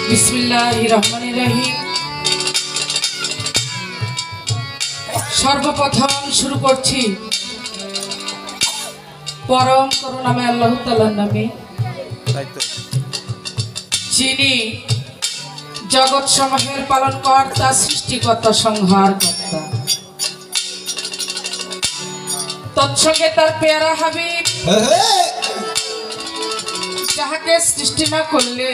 বিসমিল্লাহির রহমানির রহিম। সর্বপ্রথম শুরু করছি পরম করুণাময় আল্লাহ তাআলার নামে, যিনি জগৎ সমূহের পালনকর্তা, সৃষ্টিকর্তা, সংহারকর্তা। তৎসঙ্গে তার পেয়ারা হাবিব, যাহাকে সৃষ্টি না করলে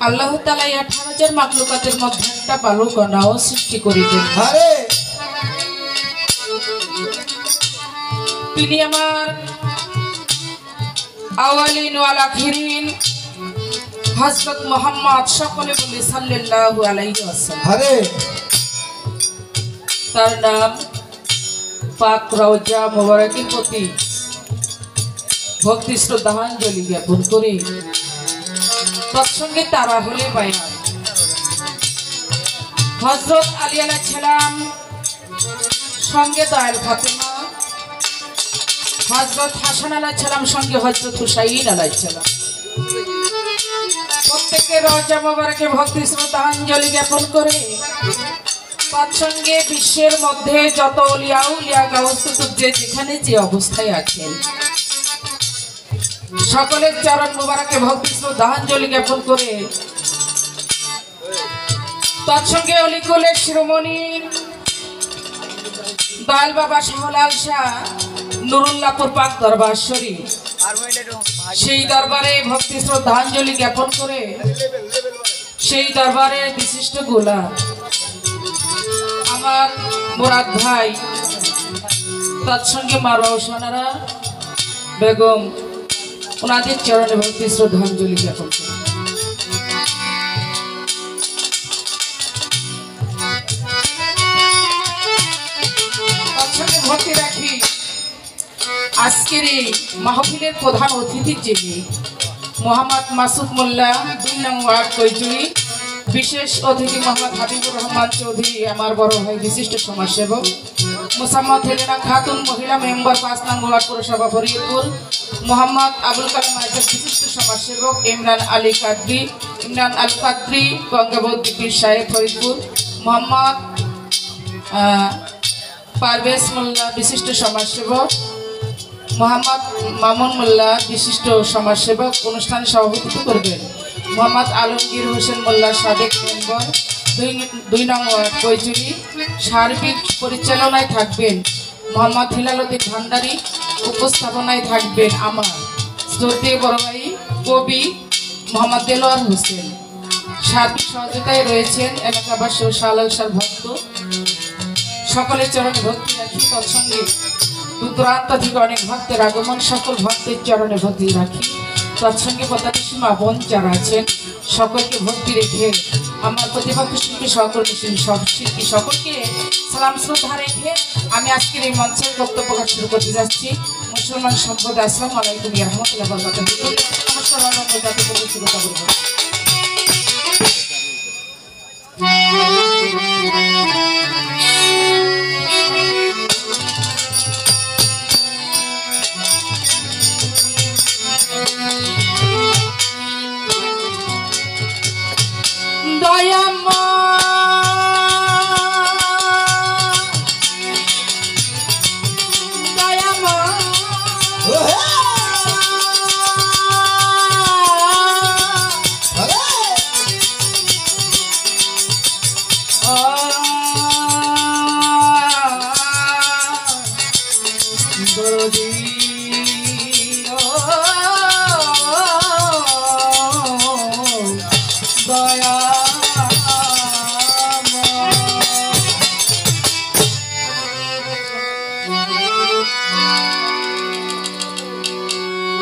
আল্লাহ তাআলা 18,000 মাখলুকাতের মধ্যে একটা বালু কণাও সৃষ্টি করিতেন। তিনি আমার আওয়ালিন ওয়াল আখিরিন হযরত মুহাম্মদ, সকলে বলি সাল্লাল্লাহু আলাইহি ওয়াসাল্লাম। তার নাম পাক রওজা মুবারকের প্রতি ভক্তি শ্রদ্ধাঞ্জলি জ্ঞাপন করে তৎসঙ্গে তারা হলে বায়ান। হযরত আলী আলাইহিস সালাম সঙ্গে দয়াল ফাতেমা, হযরত হাসান আলাইহিস সালাম সঙ্গে হযরত হুসাইন আলাইহিস সালাম, প্রত্যেকের রওজা মুবারকে ভক্তি শ্রদ্ধাঞ্জলি জ্ঞাপন করে তৎসঙ্গে বিশ্বের মধ্যে যত আউলিয়া উলিয়া গাউস কুতুব যেখানে যে অবস্থায় আছেন সকলের চরণ মুবারকে ভক্তি শ্রদ্ধাঞ্জলি জ্ঞাপন করে তৎসঙ্গে অলিকুলের শিরোমণি দয়াল বাবা শাহলাল শাহ নুরুল্লাহপুর পাক দরবার শরীফ, সেই দরবারে ভক্তি শ্রদ্ধাঞ্জলি জ্ঞাপন করে সেই দরবারে বিশিষ্ট গোলা আমার মুরাদ ভাই, তৎসঙ্গে মা রওশনারা বেগম, ওনাদের চরণে ভক্তি শ্রদ্ধাঞ্জলি জ্ঞাপন করে তৎসঙ্গে ভক্তি রাখি আজকের এই মাহফিলের প্রধান অতিথি যিনি মোহাম্মদ মাসুদ মোল্লা, 2 নং ওয়ার্ড কৈজুরি। বিশেষ অতিথি মোহাম্মদ হাবিবুর রহমান চৌধুরী, আমার বড় ভাই, বিশিষ্ট সমাজসেবক। মোসাম্মদ হেলেনা খাতুন, মহিলা মেম্বার, 5 নং ওয়ার্ড পৌরসভা ফরিদপুর। মোহাম্মদ আবুল কালাম আজাদ, বিশিষ্ট সমাজসেবক। ইমরান আল কাদরি, গঙ্গাবতী পীর সাহেব, ফরিদপুর। মোহাম্মদ পারভেজ মোল্লা, বিশিষ্ট সমাজসেবক। মোহাম্মদ মামুন মোল্লা, বিশিষ্ট সমাজসেবক, অনুষ্ঠানে সভাপতিত্ব করবেন। মোহাম্মদ আলমগীর হোসেন মোল্লা, সাবেক মেম্বার, 2 নং ওয়ার্ড কৈজুরি। সার্বিক পরিচালনায় থাকবেন মোহাম্মদ হিলালুদ্দিন ভান্ডারী। উপস্থাপনায় থাকবেন আমার শ্রদ্ধেয় বড় ভাই কবি মোহাম্মদ দেলোয়ার হোসেন। সার্বিক সহযোগিতায় রয়েছেন এলাকাবাসী ও শাহলাল শাহ ভক্ত। সকলের চরণে ভক্তি রাখি তৎসঙ্গে দূরান্ত থেকে অনেক ভক্তের আগমন, সকল ভক্তের চরণে ভক্তি রাখি তৎসঙ্গে পদাতিসী মা বোন যারা আছেন সকলকে ভক্তি রেখে আমার প্রতিপক্ষ শিল্পী সহকর্মী শিল্পী সকলকে সালাম শ্রদ্ধা রেখে আমি আজকের এই মঞ্চের বক্তব্য প্রকাশ শুরু করতে যাচ্ছি। মুসলমান সম্প্রদায়, আসসালামু আলাইকুম ওয়া রাহমাতুল্লাহি ওয়া বারাকাতুহু। নমস্কার, আমরা জাতি পরিচয় শুরু করব।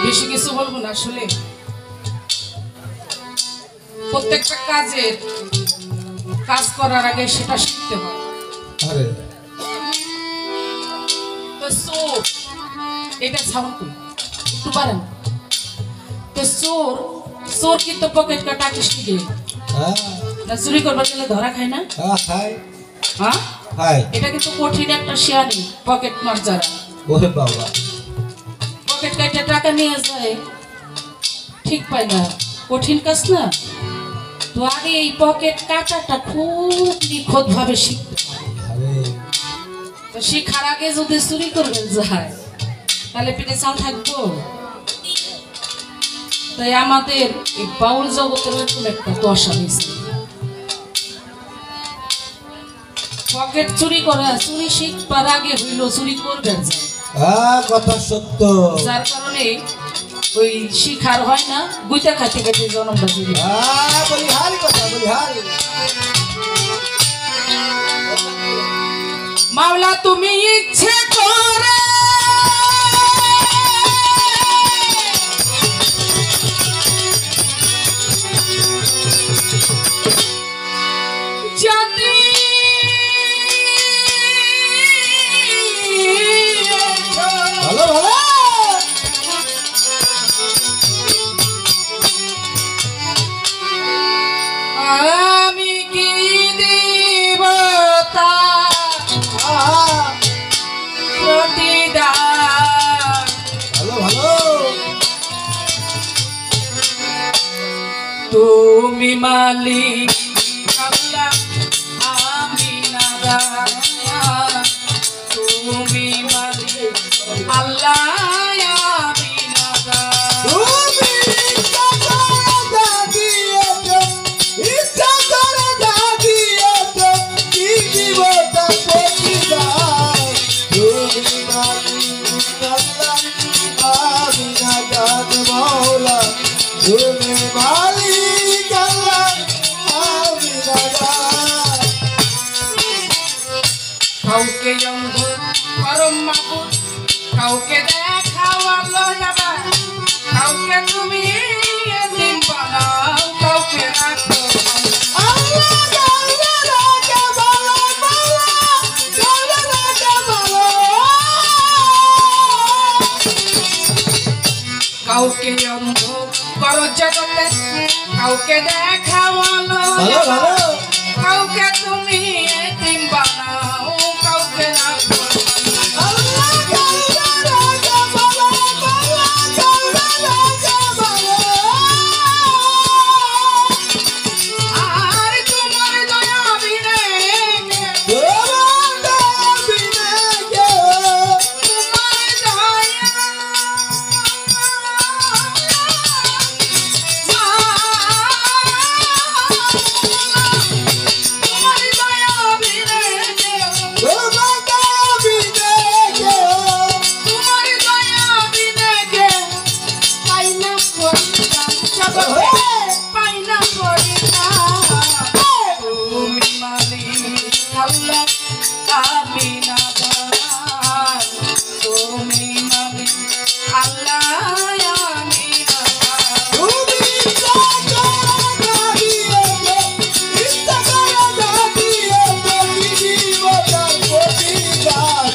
বেশি কিছু বলবো না, আসলে প্রত্যেকটা কাজ করার আগে সেটা শিখতে হয়। তো চোর, এটা সাউন্ড করি একটু পারেন। তো চোর কিন্তু পকেট কাটা কিস্তি দিয়ে না, চুরি করবার গেলে ধরা খায় না? হ্যাঁ, এটা কিন্তু কঠিন একটা শিয়ানি পকেট মার যারা পকেট কাটে টাকা নিয়ে যায়, ঠিক পাই না, কঠিন কাজ না। তো আগে এই পকেট কাটাটা খুব নিখুঁত ভাবে শিখতে হয়। তো শিখার আগে যদি চুরি করবে যায় তাহলে পেটে চাল থাকবো। তাই আমাদের এই বাউল জগতের এরকম একটা দশা হয়েছে, পকেট চুরি করা, চুরি শিখবার আগে হইল চুরি করবেন যায়। কথা সত্য। যার কারণে ওই শিখার হয় না, গুইটা খাইতে খাইতে জন্মটা চুরি। বলি হারি কথা, বলি হারি। মাওলা তুমি ইচ্ছে করে যদি ভালো ভালো আমি কি দিব প্রতিদান। ভালো ভালো। তুমি মালিক আল্লাহ, আমি নাদান। তুমি মালিক আল্লাহ, আমি নাদান। তুমি ইচ্ছা করে যা দিয়েছো, ইচ্ছা করে যা দিয়েছো, কি দিব তা প্রতিদান। তুমি মালিক আল্লাহ, আমি নাদান মাওলা। তুমি মালিক আল্লাহ, আমি নাদান। কাউকে অন্ধ পরম মাবুদ, কাউকে দেখাওয়ালো যাবে, কাউকে তুমি এতিম বানাও, কাউকে রাখো আল্লাহ কাউকে রাখে ভালো, মাওলা কাউকে রাখে ভালো। কাউকে অন্ধ করো জগতে, কাউকে দেখাওয়ালো ভালো যাবে, ভালো। কাউকে তুমি এতিম বানাও, কাউকে রাখো আল্লাহ কাউকে রাখে ভালো, মাওলা কাউকে রাখে ভালো। আর তোমার দয়া বিনে তোমার দয়া বিনে কেউ, তোমার দয়া তোমার দয়া বিনে তোমার দয়া বিনে কেউ। তোমার দয়া বিনে পাই না পরিত্রাণ জগতে, পাই না পরিত্রাণ। তুমি মালিক আল্লাহ, আমি নাদান। তুমি মালিক আল্লাহ, আমি নাদান। তুমি ইচ্ছা করে যা দিয়েছো, ইচ্ছা করে যা দিয়েছো, কি দিব তার প্রতিদান।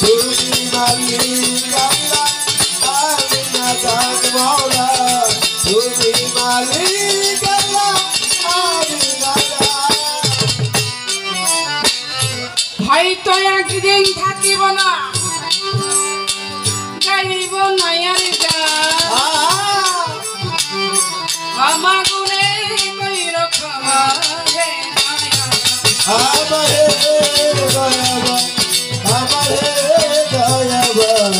তুমি মালিক আল্লাহ, আমি নাদান মাওলা। তুমি মালিক আল্লাহ, আমি নাদান। হয়তো একদিন থাকিব না, গাইব না আর গান। ক্ষমা গুণে কইর ক্ষমা হে দয়াবান। আমারে দয়াবান, আমারে দয়াবান।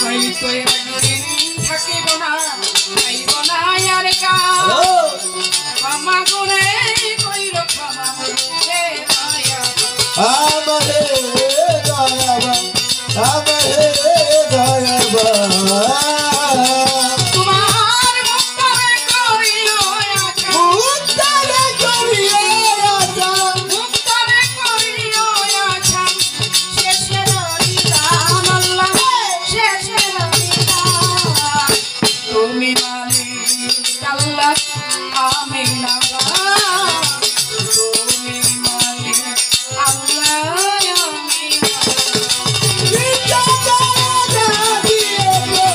হয়তো একদিন থাকিব না, গাইব না আর গান। ও ক্ষমা গুণে কইর ক্ষমা হে দয়াবান। আমারে দয়াবান, আমারে দয়াবান। তোমার মুক্তারে করিও আশা, উত্তরে করিয়ে রাজা, মুক্তারে করিও আশা। শেষের বিধান আল্লাহ, শেষের বিধান। তুমি মালিক আল্লাহ, আমি নাদান। তুমি মালিক আল্লাহ, আমি নাদান। ইচ্ছা করে যা দিয়েছো,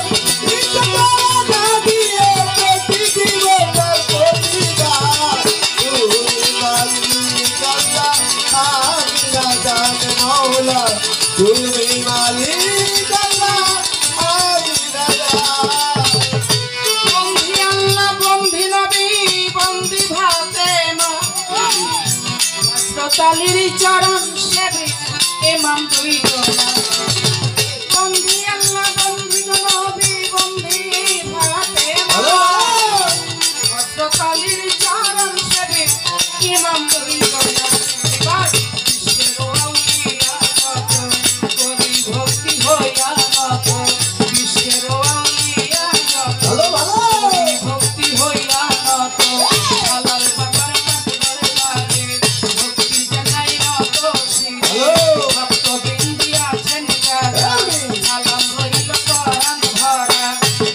ইচ্ছা করে যা দিয়েছো, কি দিব তার প্রতিদান। তুমি মালিক আল্লাহ, আমি নাদান মাওলা। তুমি মালিক আল্লাহ, আমি নাদান। চরণ সেবে ইমাম দুই গোলা বন্ধি আল্লাহ বন্ধি নবী বন্ধি ফাতেমা ভদ্রকালীর চরণ সেবে ইমাম দুই গোলা এবার বিশ্বের আউলিয়া কত কবি ভক্তি হইয়া কত বিশ্বের আউলিয়া কত কবি ভক্তি হইয়া কত হালাল বাবার কাছে লাগে ভক্তি জানাই নত শিরে ভক্ত বিন্দি আছেন যারা সালাম রইল পরাণ ভরা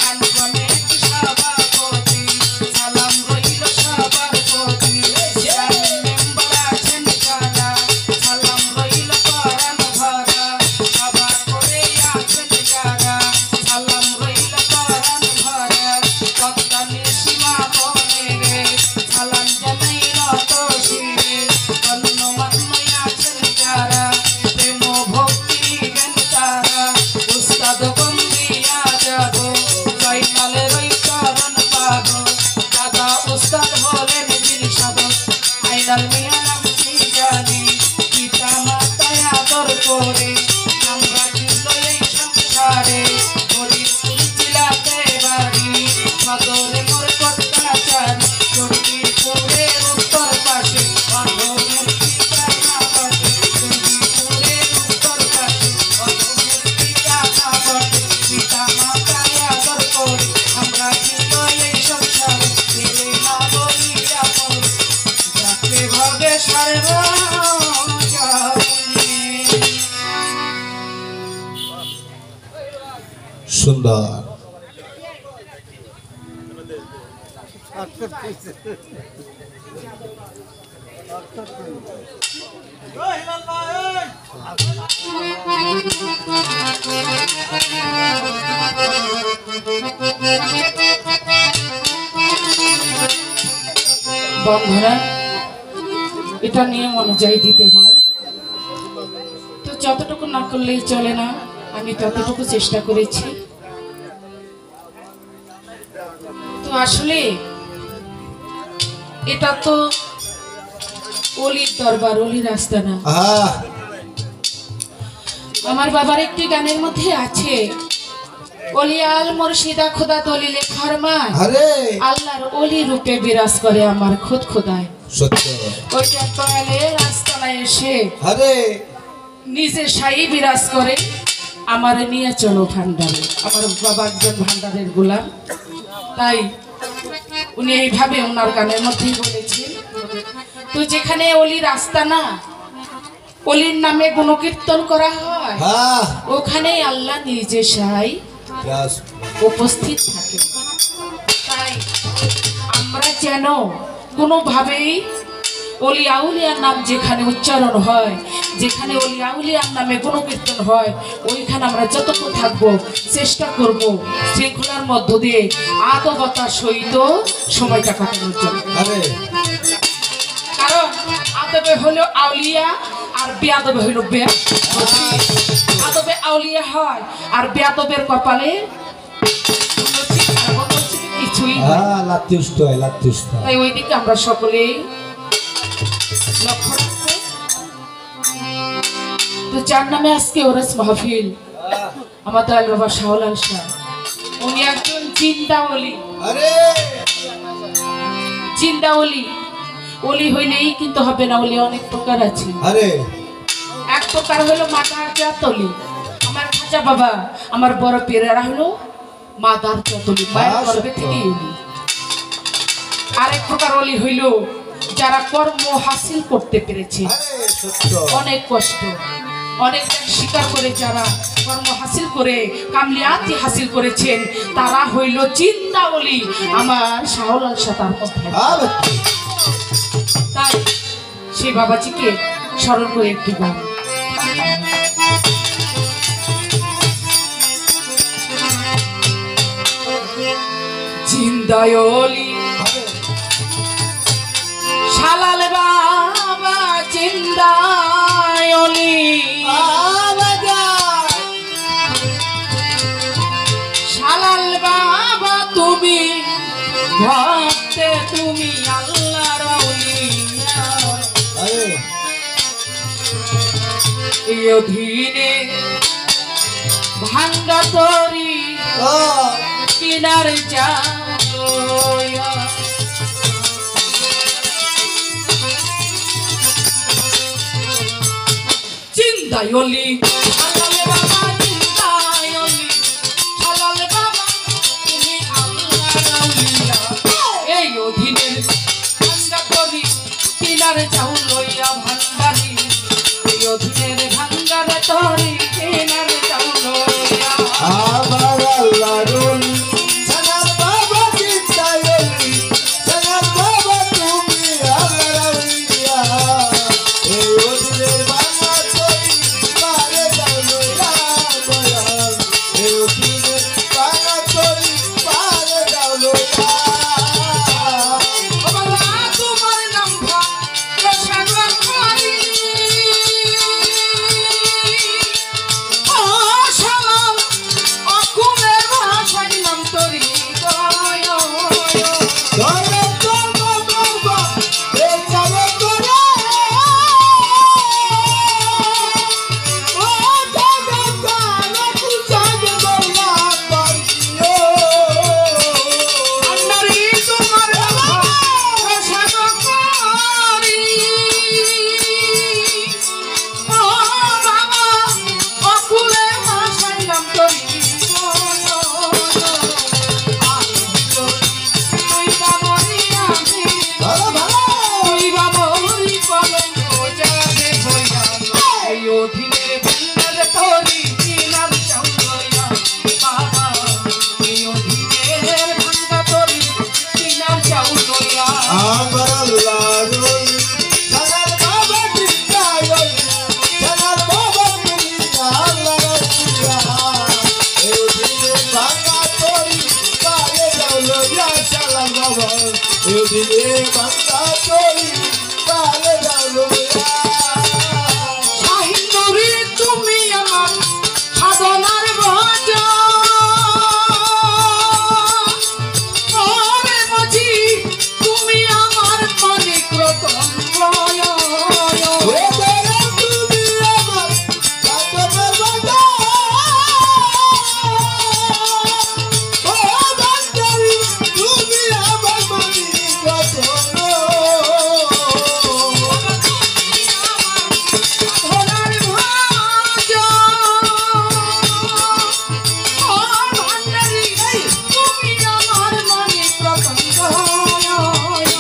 আনগনে সভাপতি সালাম রইল সবার প্রতি গ্রামের মেম্বার আছেন যারা সালাম রইল পরাণ ভরা সভা করে আছেন যারা সালাম রইল পরাণ ভরা কত্তানি সীমা বনে রে সালাম জানাই নত শিরে গণ্যমান্য আছেন যারা প্রেম ভক্তি জ্ঞান তারা উস্তাদ বন্দিয়া যাব জয়কালের ওই চরণ পাব দাদা উস্তাদ হলেন বীর সাধক আইনাল মিয়া নাম কি জানি পিতা মাতায় আদর করে আমরা ছিল এই সংসারে ফরিদপুর জেলাতে বাড়ি সদরে মোর কটকাচারি চণ্ডীপুরের উত্তর পাশে অধমূর্তি জানা বটে চণ্ডীপুরের উত্তর পাশে অধমূর্তি জানা বটে পিতা মাতায় আদর করে আমরা ছিল এই সংসারে দিলে না বলিয়া পড়ে যাকে ভগে সর্বজনে সুন্দর বন্ধুরা এটা নিয়ম অনুযায়ী দিতে হয় তো যতটুকু না করলেই চলে না আমি ততটুকু চেষ্টা করেছি তো আসলে এটা তো অলির দরবার অলির আস্তানা আহ আমার বাবার একটি গানের মধ্যে আছে অলিয়াল মুর্শিদা খোদা দলিলে ফরমায় আরে আল্লাহর অলি রূপে বিরাজ করে আমার খুদ খোদায় সত্য ওইটা দয়ালের আস্তানায় এসে আরে নিজে সাই বিরাজ করে আমার নিয়ে চলো ভান্ডারে আমার বাবা একজন ভান্ডারের গোলাম তাই উনি এইভাবে ওনার গানের মধ্যেই বলেছেন তো যেখানে অলির আস্তানা অলির নামে গুণকীর্তন করা হয় হ্যাঁ ওখানে আল্লাহ নিজে সাই ব্যাস উপস্থিত থাকে তাই আমরা যেন কোনোভাবেই অলি আউলিয়ার নাম যেখানে উচ্চারণ হয় যেখানে অলি আউলিয়ার নামে গুণকীর্তন হয় ওইখানে আমরা যতক্ষণ থাকবো চেষ্টা করব শৃঙ্খলার মধ্য দিয়ে আদবতার সহিত সময়টা কাটানোর জন্য আরে কারণ আদবে হলো আউলিয়া আর বেয়াদবে হলো বেয়া আদবে আউলিয়া হয় আর বেয়াদবের কপালে কিছুই হয় হ্যাঁ লাতুষ্ট হয় লাতুষ্ট তাই ওই দিকে আমরা সকলেই লক্ষ্য রাখবো তো যার নামে আজকে ওরস মাহফিল আমার দয়াল বাবা শাহলাল শাহ উনি একজন জিন্দা অলি আরে জিন্দা অলি অলি হইলেই কিন্তু হবে না অলি অনেক প্রকার আছে আরে এক প্রকার হলো মাদার জাতলি আমার খাজা বাবা আমার বড় পেরেরা হলো মাদার জাতলি মায়ের গর্ভে থেকেই অলি আরেক প্রকার অলি হইল যারা কর্ম হাসিল করতে পেরেছে আরে সত্য অনেক কষ্ট অনেক স্বীকার করে যারা কর্ম হাসিল করে কামলিয়াতি হাসিল করেছেন তারা হইল জিন্দা অলি আমার শাহলাল শাহ তার মধ্যে আরে তাই সেই বাবাজিকে স্মরণ করে একটি গান জিন্দা অলি শালাল বাবা জিন্দা অলি শালাল বাবা তুমি ভক্তে তুমি আল্লাহর আউলিয়া আরে এই অধীনে ভাঙ্গা তরি কিনারে যাওয়া চিন্তায়লি হালালে বাবা চিন্তায়লি হালালে বাবা তুমি আল্লাহর আউলিয়া এই অধীনের ভাঙ্গা তরি কিনারে যাও লইয়া ভান্ডারি এই অধীনের ভাঙ্গারে তরি কিনারে যাও লইয়া আমার আল্লাহর সালাম বাবা চিন্তায়লি সালাম বাবা তুমি আল্লাহর আউলিয়া এই ওদিনের বাংলা তরি পারে যাও লইয়া দয়াল এই ওদিনের বাংলা তরি পারে যাও লইয়া ও বাবা তোমার নাম প্রসাদ করি ও সালাম অকুলের ভাষার নাম তরি গয় ধরে চলবো বাবা এই যাবে করে ও যাবে কানে তুই যাবে বলা পাইও আন্নারি তোমার নাম প্রসাদ করি ও বাবা অকুলের ভাষার নাম তরি তুই বাবরি আমি ভালো ভালো তুই বাবরি পালন যাবে হইয়া এই অধীনের ভান্ডার তরি কিনার চাউলয়া বাবা এই অধীনের ভান্ডার তরি কিনার চাউলয়া আমার আল্লাহর সালাম বাবা চিন্তায়লি সালাম বাবা তুমি আল্লাহর আউলিয়া এই দিনে বাংলা তরি পারে যাও লইয়া সালাম বাবা এই দিনে বাংলা তরি পারে যাও লইয়া শাহিনুরি তুমি আমার সাধনার ভজ ওরে বুঝি তুমি আমার মানিক রতন রয় ওরে তোরে তুমি আমার সাধনার বাজা ও বান্দারি তুমি আমার মানিক রতন সাধনার ভজ ও ভান্ডারি তুমি আমার মানিক রতন রয়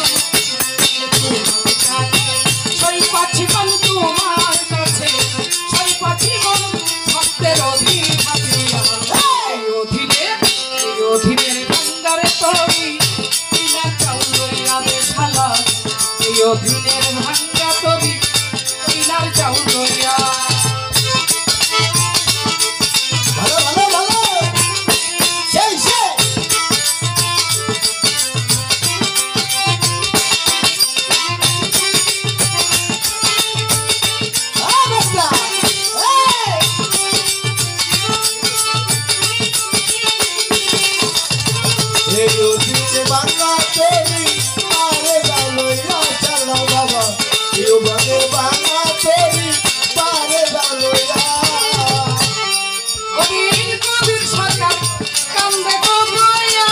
সই পাচ্ছি মন তোমার কাছে সই পাচ্ছি মন ভক্তের অধিকারিয়া এই অধীনের ভাঙ্গারে তরি কিনা চাউলইয়া বেশালা এই অধীনের ভাঙ্গা তরি কিনার চাউলইয়া ভালো ভালো ভালো সেই সেই আচ্ছা এই ওদিকে বাংলা তরি পারে যাও লইয়া সালাম বাবা এই ওদিকে বাংলা তরি পারে যাও লইয়া অধীন কবির সরকার কান্দে কবরইয়া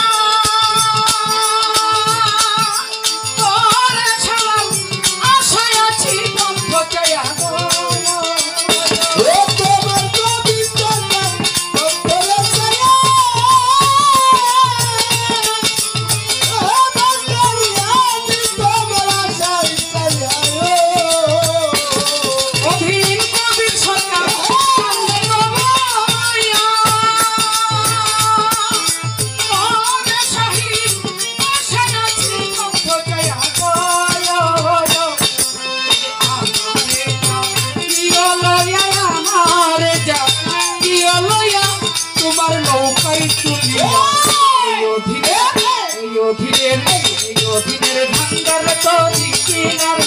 ওরে সালাম আশায় আছি বন্ধ চায়া ও তোমার কবিতা বলে ছায়া ও বাঙালি আমি তোমার আশায় ছায়া অধীন কবির সরকার কান্দে কবরইয়া ওরে শাহিদ আশায় আছি বন্ধ চায়া আমারে যা তোমার নৌকায় তুলিয়া এই অধীনের ভাঙ্গার তরি কিনার